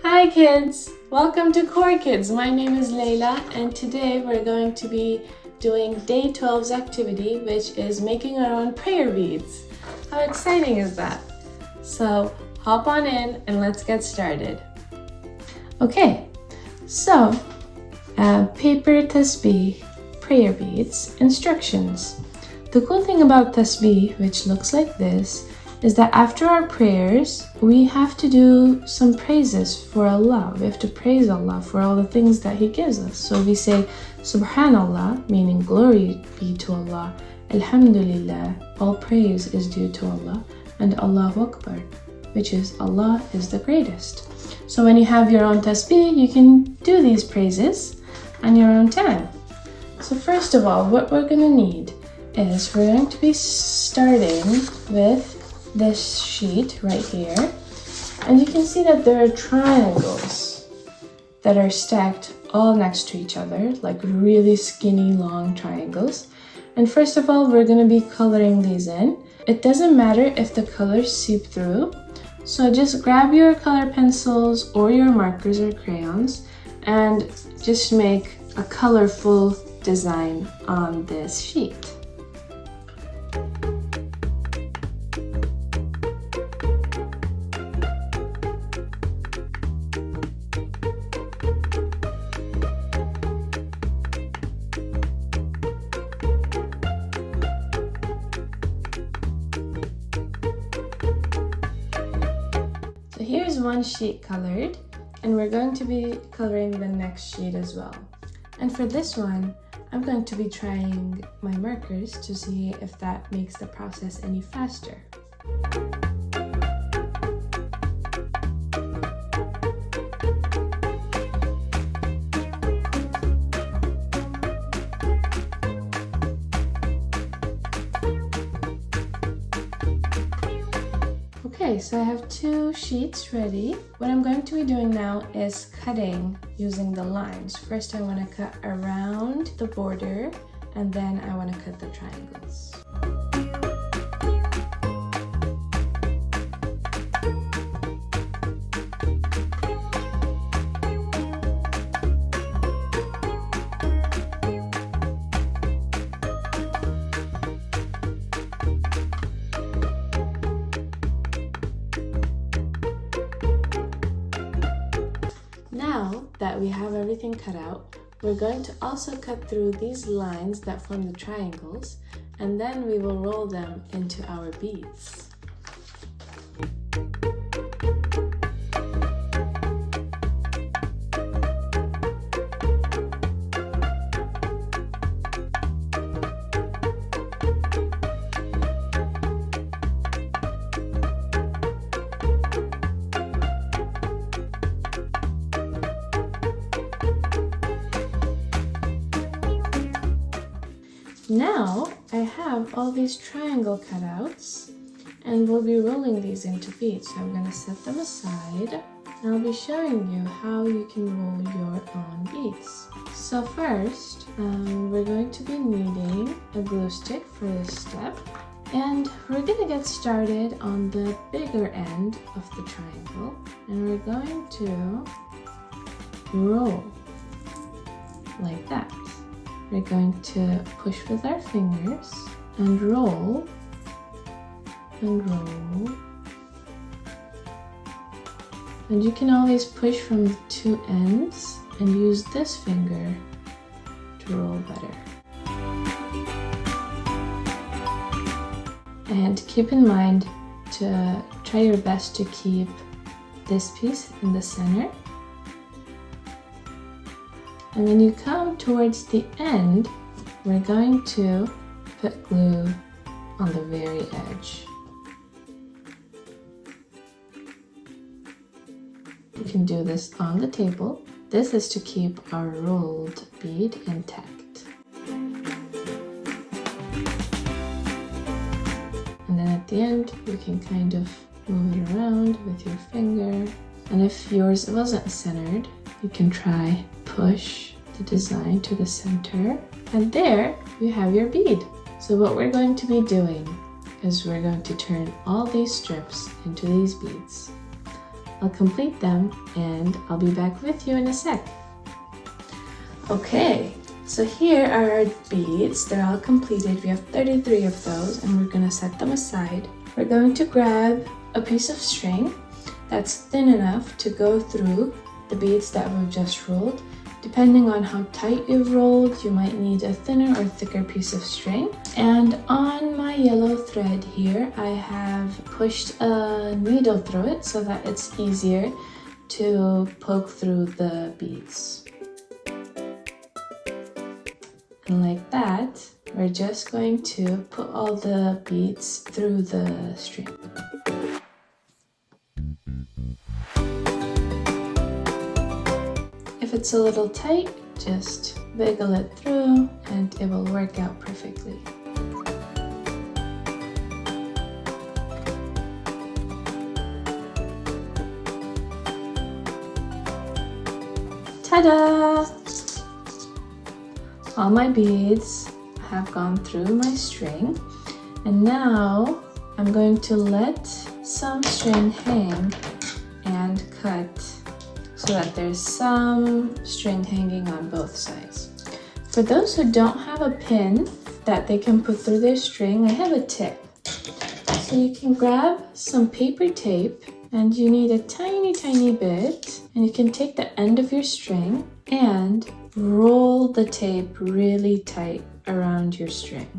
Hi kids! Welcome to Core Kids. My name is Layla and today we're going to be doing day 12's activity, which is making our own prayer beads. How exciting is that? So hop on in and let's get started. Okay, so paper tasbeeh, prayer beads, instructions. The cool thing about tasbeeh, which looks like this, is that after our prayers, we have to do some praises for Allah. We have to praise Allah for all the things that He gives us. So we say, Subhanallah, meaning glory be to Allah. Alhamdulillah, all praise is due to Allah. And Allahu Akbar, which is Allah is the greatest. So when you have your own tasbeeh, you can do these praises on your own time. So first of all, what we're going to need is we're going to be starting with this sheet right here, and you can see that there are triangles that are stacked all next to each other, like really skinny long triangles. And first of all, we're going to be coloring these in. It doesn't matter if the colors seep through, so just grab your color pencils or your markers or crayons and just make a colorful design on this sheet. So here's one sheet colored, and we're going to be coloring the next sheet as well. And for this one, I'm going to be trying my markers to see if that makes the process any faster. Okay, so I have two sheets ready. What I'm going to be doing now is cutting using the lines. First, I want to cut around the border, and then I want to cut the triangles. Now that we have everything cut out, we're going to also cut through these lines that form the triangles, and then we will roll them into our beads. Now I have all these triangle cutouts, and we'll be rolling these into beads. So I'm going to set them aside, and I'll be showing you how you can roll your own beads. So first, we're going to be needing a glue stick for this step, and we're going to get started on the bigger end of the triangle, and we're going to roll like that. We're going to push with our fingers and roll and roll. And you can always push from the two ends and use this finger to roll better. And keep in mind to try your best to keep this piece in the center. And when you come towards the end, we're going to put glue on the very edge. You can do this on the table. This is to keep our rolled bead intact. And then at the end, you can kind of move it around with your finger. And if yours wasn't centered, you can try push the design to the center, and there you have your bead. So what we're going to be doing is we're going to turn all these strips into these beads. I'll complete them and I'll be back with you in a sec. Okay, so here are our beads. They're all completed. We have 33 of those and we're gonna set them aside. We're going to grab a piece of string that's thin enough to go through the beads that we've just rolled. Depending on how tight you've rolled, you might need a thinner or thicker piece of string. And on my yellow thread here, I have pushed a needle through it so that it's easier to poke through the beads. And like that, we're just going to put all the beads through the string. If it's a little tight, just wiggle it through and it will work out perfectly. Ta-da! All my beads have gone through my string, and now I'm going to let some string hang and cut so that there's some string hanging on both sides. For those who don't have a pin that they can put through their string, I have a tip. So you can grab some paper tape, and you need a tiny bit, and you can take the end of your string and roll the tape really tight around your string.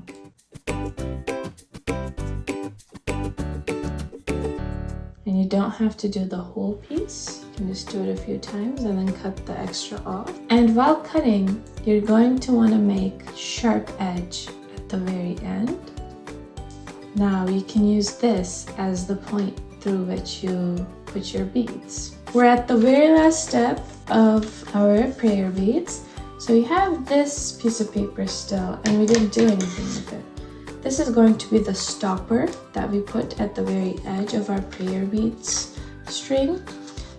And you don't have to do the whole piece. You can just do it a few times and then cut the extra off. And while cutting, you're going to want to make sharp edge at the very end. Now you can use this as the point through which you put your beads. We're at the very last step of our prayer beads. So we have this piece of paper still, and we didn't do anything with it. This is going to be the stopper that we put at the very edge of our prayer beads string.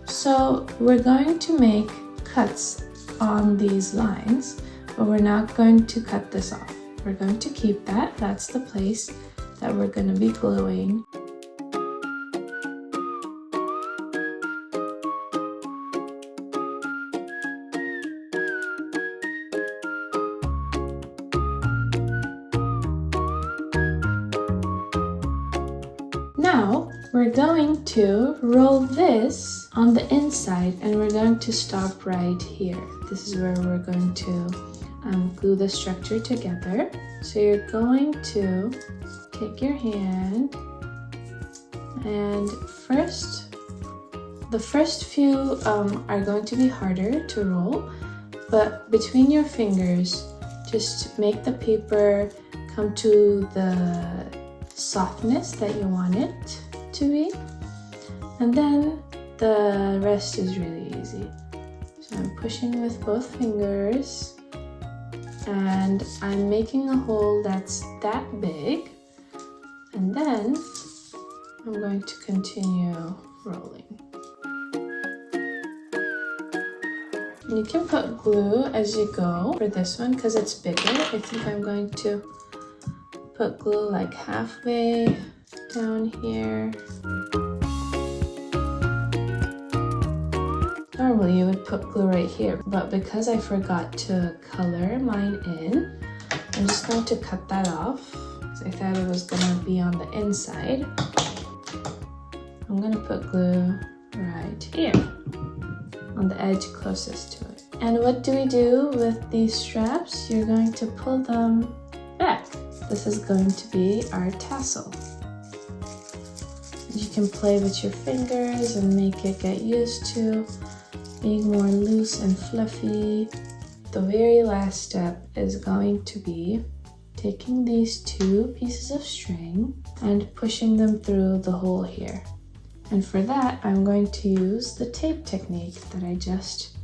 So we're going to make cuts on these lines, but we're not going to cut this off. We're going to keep that. That's the place that we're going to be gluing. Now we're going to roll this on the inside, and we're going to stop right here. This is where we're going to glue the structure together. So you're going to take your hand, and the first few are going to be harder to roll, but between your fingers, just make the paper come to the softness that you want it to be, and then the rest is really easy. So I'm pushing with both fingers, and I'm making a hole that's that big, and then I'm going to continue rolling. And you can put glue as you go for this one because it's bigger. I think I'm going to put glue like halfway down here. Normally you would put glue right here, but because I forgot to color mine in, I'm just going to cut that off because I thought it was going to be on the inside. I'm going to put glue right here on the edge closest to it. And what do we do with these straps? You're going to pull them back. This is going to be our tassel. You can play with your fingers and make it get used to being more loose and fluffy. The very last step is going to be taking these two pieces of string and pushing them through the hole here. And for that, I'm going to use the tape technique that I just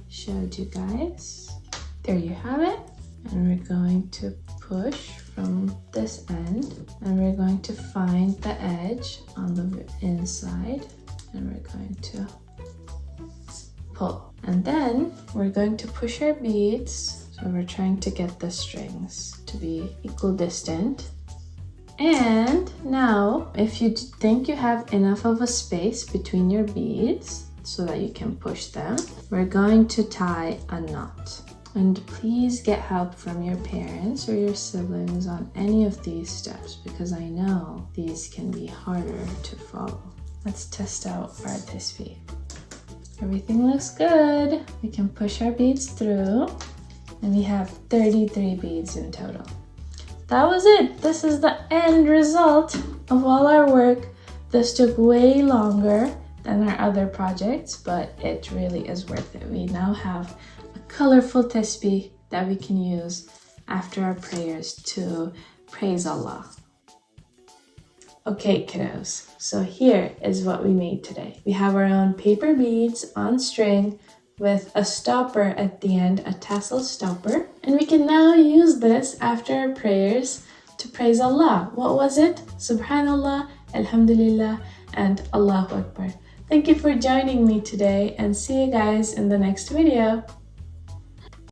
showed you guys. There you have it. And we're going to push from this end, and we're going to find the edge on the inside, and we're going to pull. And then we're going to push our beads. So we're trying to get the strings to be equidistant. And now, if you think you have enough of a space between your beads so that you can push them, we're going to tie a knot. And please get help from your parents or your siblings on any of these steps, because I know these can be harder to follow. Let's test out our tasbeeh. Everything looks good. We can push our beads through, and we have 33 beads in total. That was it. This is the end result of all our work. This took way longer than our other projects, but it really is worth it. We now have a colorful tasbeeh that we can use after our prayers to praise Allah. Okay, kiddos, so here is what we made today. We have our own paper beads on string with a stopper at the end, a tassel stopper. And we can now use this after our prayers to praise Allah. What was it? Subhanallah, Alhamdulillah, and Allahu Akbar. Thank you for joining me today, and see you guys in the next video.